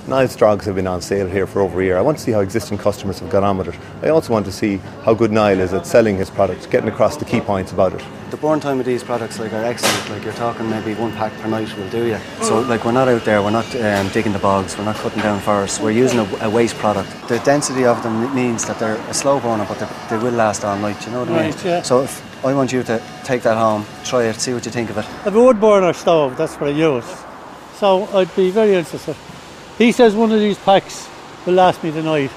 Niall Strogs have been on sale here for over a year. I want to see how existing customers have got on with it. I also want to see how good Niall is at selling his product, getting across the key points about it. The burn time of these products are excellent. You're talking maybe 1 pack per night will do you. So we're not out there, we're not digging the bogs, we're not cutting down forests, we're using a waste product. The density of them means that they're a slow burner, but they will last all night, you know what I mean? Yeah. So if I want you to take that home, try it, see what you think of it. I have a wood burner stove, that's what I use. So I'd be very interested. He says one of these packs will last me the night.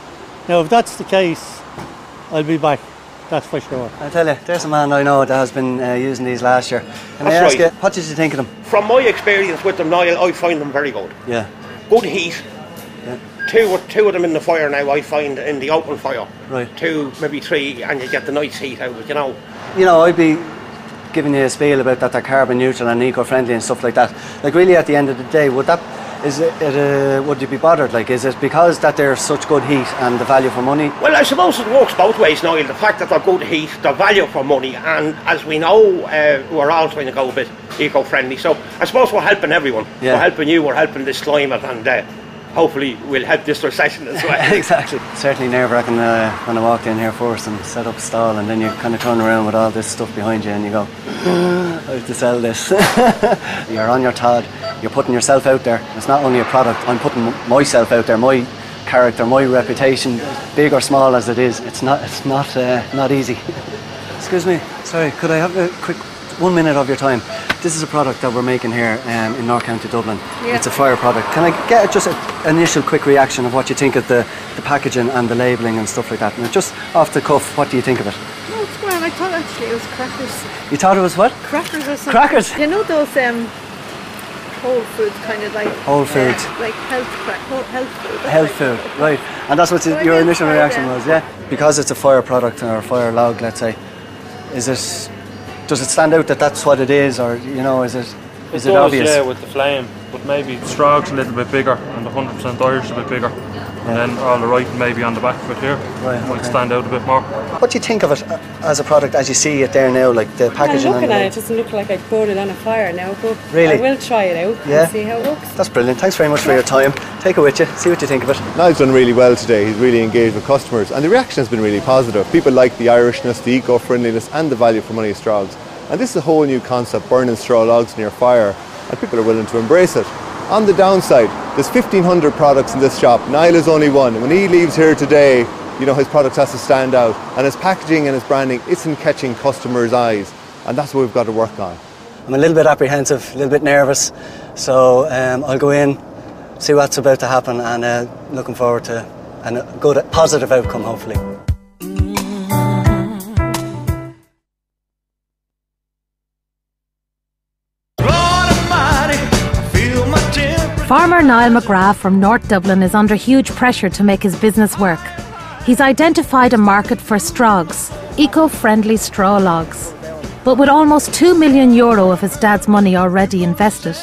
Now if that's the case, I'll be back. That's for sure. I tell you, there's a man I know that has been using these last year. And I ask you, what did you think of them? From my experience with them, Niall, I find them very good. Yeah. Good heat. Yeah. Two of them in the fire now, I find, in the open fire. Right. 2, maybe 3, and you get the nice heat out of it, you know. You know, I'd be giving you a spiel about that they're carbon neutral and eco-friendly and stuff like that. Like really at the end of the day, would you be bothered? Like, is it because that they're such good heat and the value for money? Well, I suppose it works both ways, Niall. The fact that they're good heat, the value for money, and as we know, we're all trying to go a bit eco-friendly. So I suppose we're helping everyone. Yeah. We're helping you, we're helping this climate, and hopefully we'll help this recession as well. Exactly. Certainly nerve-wracking when I walked in here first and set up a stall, and then you kind of turn around with all this stuff behind you and you go, I have to sell this. You're on your Todd, you're putting yourself out there. It's not only a product, I'm putting myself out there, my character, my reputation, big or small as it is. It's not easy. Excuse me, sorry, could I have a quick 1 minute of your time? This is a product that we're making here in North County Dublin. Yeah. It's a fire product. Can I get just an initial quick reaction of what you think of the packaging and the labelling and stuff like that? And just off the cuff, what do you think of it? No, it's grand. I thought actually it was crackers. You thought it was what? Crackers or something. Crackers? You know those whole foods kind of like... Whole foods. Like health food. Health food, right. And that's what your initial reaction was, yeah? Because it's a fire product or a fire log, let's say, does it stand out that that's what it is, or you know, is it obvious? Yeah, with the flame, but maybe Strogs a little bit bigger and the 100% Irish a bit bigger, and then all the writing maybe on the back of it here might stand out a bit more. What do you think of it as a product as you see it there now, like the packaging? Looking at it, doesn't look like I poured it on a fire now, but really? I will try it out and see how it works. That's brilliant. Thanks very much for your time. Take it with you, see what you think of it. Niall's done really well today. He's really engaged with customers, and the reaction has been really positive. People like the Irishness, the eco-friendliness, and the value for money of Strogs. And this is a whole new concept, burning straw logs near fire, and people are willing to embrace it. On the downside, there's 1,500 products in this shop. Niall is only one. And when he leaves here today, you know, his products has to stand out. And his packaging and his branding isn't catching customers' eyes. And that's what we've got to work on. I'm a little bit apprehensive, a little bit nervous. So I'll go in, see what's about to happen, and looking forward to a good, positive outcome, hopefully. Farmer Niall McGrath from North Dublin is under huge pressure to make his business work. He's identified a market for Strogs, eco-friendly straw logs. But with almost €2 million of his dad's money already invested,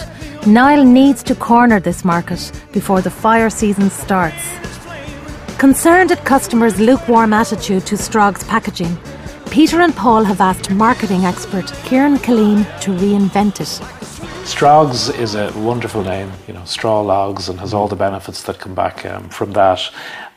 Niall needs to corner this market before the fire season starts. Concerned at customers' lukewarm attitude to Strogs packaging, Peter and Paul have asked marketing expert Kieran Killeen to reinvent it. Strogs is a wonderful name, you know, straw logs, and has all the benefits that come back from that.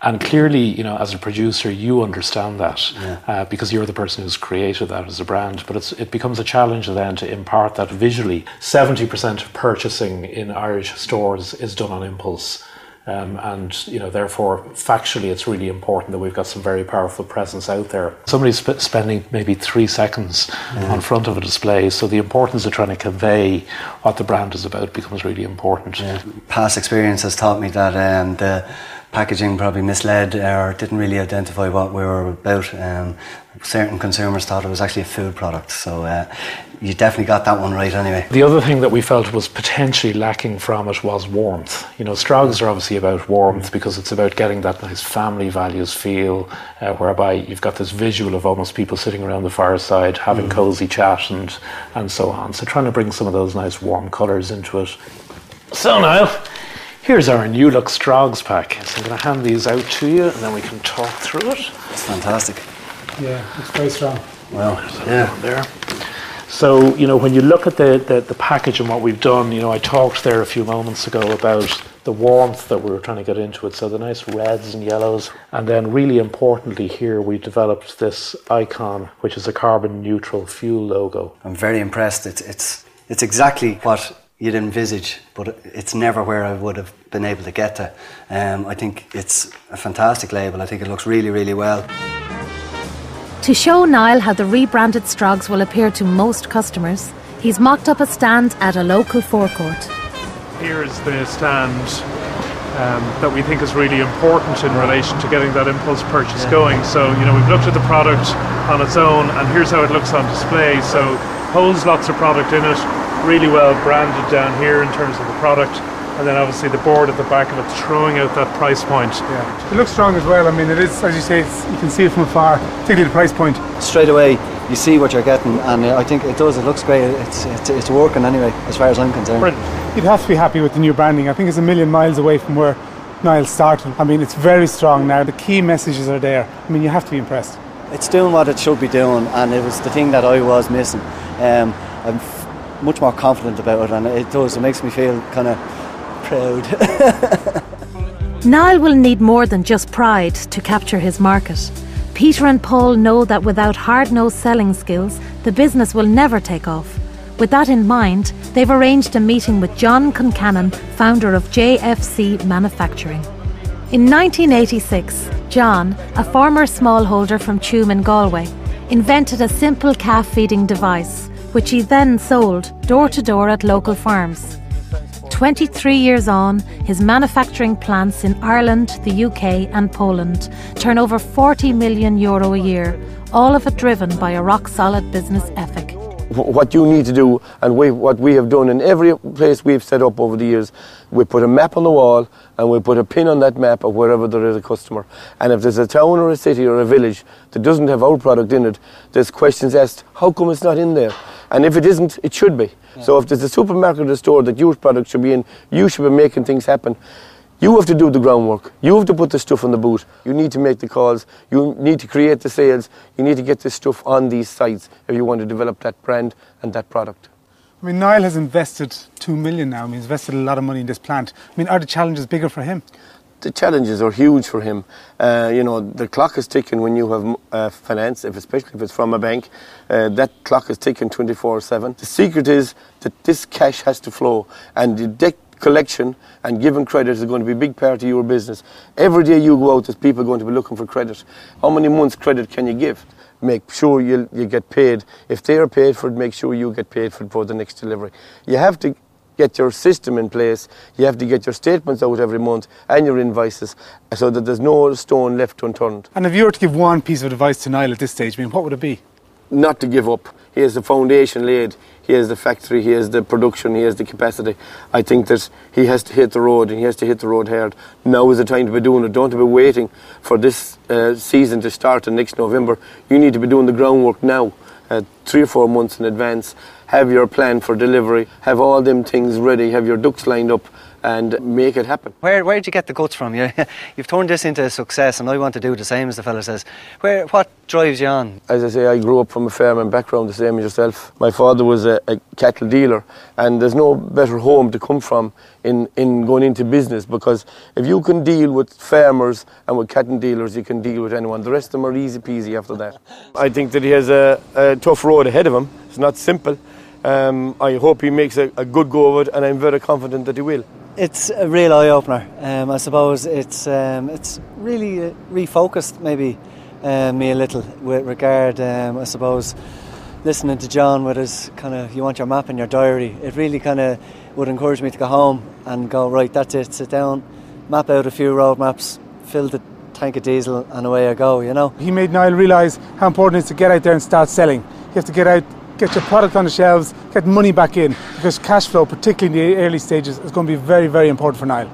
And clearly, you know, as a producer, you understand that because you're the person who's created that as a brand. But it becomes a challenge then to impart that visually. 70% of purchasing in Irish stores is done on impulse. And, you know, therefore, factually, it's really important that we've got some very powerful presence out there. Somebody's spending maybe 3 seconds on front of a display, so the importance of trying to convey what the brand is about becomes really important. Yeah. Past experience has taught me that the packaging probably misled or didn't really identify what we were about. Certain consumers thought it was actually a food product, so you definitely got that one right anyway. The other thing that we felt was potentially lacking from it was warmth. You know, Strogs are obviously about warmth because it's about getting that nice family values feel, whereby you've got this visual of almost people sitting around the fireside having cosy chat and so on. So trying to bring some of those nice warm colours into it. So Niall, here's our new look Strogs pack. So I'm going to hand these out to you and then we can talk through it. It's fantastic. Yeah, it's very strong. Well, yeah. There. So, you know, when you look at the package and what we've done, you know, I talked there a few moments ago about the warmth that we were trying to get into it. So the nice reds and yellows. And then really importantly here, we developed this icon, which is a carbon neutral fuel logo. I'm very impressed. It's exactly what you'd envisage, but it's never where I would have been able to get to. I think it's a fantastic label. I think it looks really, really well. To show Niall how the rebranded Strogs will appear to most customers, he's mocked up a stand at a local forecourt. Here's the stand that we think is really important in relation to getting that impulse purchase going. So, you know, we've looked at the product on its own, and here's how it looks on display. So, holds lots of product in it, really well branded down here in terms of the product. And then obviously the board at the back of it throwing out that price point. Yeah, it looks strong as well. I mean, it is, as you say, you can see it from afar, particularly the price point. Straight away, you see what you're getting, and I think it does. It looks great. It's working anyway, as far as I'm concerned. Brilliant. You'd have to be happy with the new branding. I think it's a million miles away from where Niall started. I mean, it's very strong now. The key messages are there. I mean, you have to be impressed. It's doing what it should be doing, and it was the thing that I was missing. I'm much more confident about it, and it does. It makes me feel kind of proud. Niall will need more than just pride to capture his market. Peter and Paul know that without hard-nosed selling skills, the business will never take off. With that in mind, they've arranged a meeting with John Concannon, founder of JFC Manufacturing. In 1986, John, a former smallholder from Tuam in Galway, invented a simple calf-feeding device, which he then sold door-to-door at local farms. 23 years on, his manufacturing plants in Ireland, the UK and Poland turn over €40 million a year, all of it driven by a rock-solid business ethic. What you need to do, and what we have done in every place we've set up over the years, we put a map on the wall and we put a pin on that map of wherever there is a customer. And if there's a town or a city or a village that doesn't have our product in it, there's questions asked, how come it's not in there? And if it isn't, it should be. Yeah. So if there's a supermarket or a store that your product should be in, you should be making things happen. You have to do the groundwork. You have to put the stuff on the boot. You need to make the calls. You need to create the sales. You need to get this stuff on these sites if you want to develop that brand and that product. I mean, Niall has invested $2 million now. I mean, he's invested a lot of money in this plant. I mean, are the challenges bigger for him? The challenges are huge for him. You know, the clock is ticking when you have finance, especially if it's from a bank. That clock is ticking 24/7. The secret is that this cash has to flow, and the debt collection and giving credit is going to be a big part of your business. Every day you go out, there's people going to be looking for credit. How many months credit can you give? Make sure you get paid. If they are paid for it, make sure you get paid for the next delivery. You have to get your system in place. You have to get your statements out every month and your invoices so that there's no stone left unturned. And if you were to give one piece of advice to Niall at this stage, I mean, what would it be? Not to give up. He has the foundation laid. He has the factory, he has the production, he has the capacity. I think that he has to hit the road, and he has to hit the road hard. Now is the time to be doing it. Don't be waiting for this season to start in next November. You need to be doing the groundwork now, 3 or 4 months in advance. Have your plan for delivery, have all them things ready, have your ducks lined up, and make it happen. Where did you get the guts from? You've turned this into a success, and I want to do the same, as the fella says. What drives you on? As I say, I grew up from a farming background, the same as yourself. My father was a cattle dealer, and there's no better home to come from in going into business, because if you can deal with farmers and with cattle dealers, you can deal with anyone. The rest of them are easy peasy after that. I think that he has a tough road ahead of him. It's not simple. I hope he makes a good go of it, and I'm very confident that he will. It's a real eye-opener. I suppose it's really refocused maybe me a little with regard, I suppose, listening to John with his kind of, you want your map in your diary. It really kind of would encourage me to go home and go, right, that's it, sit down, map out a few road maps, fill the tank of diesel, and away I go, you know. He made Niall realise how important it is to get out there and start selling. You have to get out, get your product on the shelves, get money back in, because cash flow, particularly in the early stages, is going to be very, very important for Niall.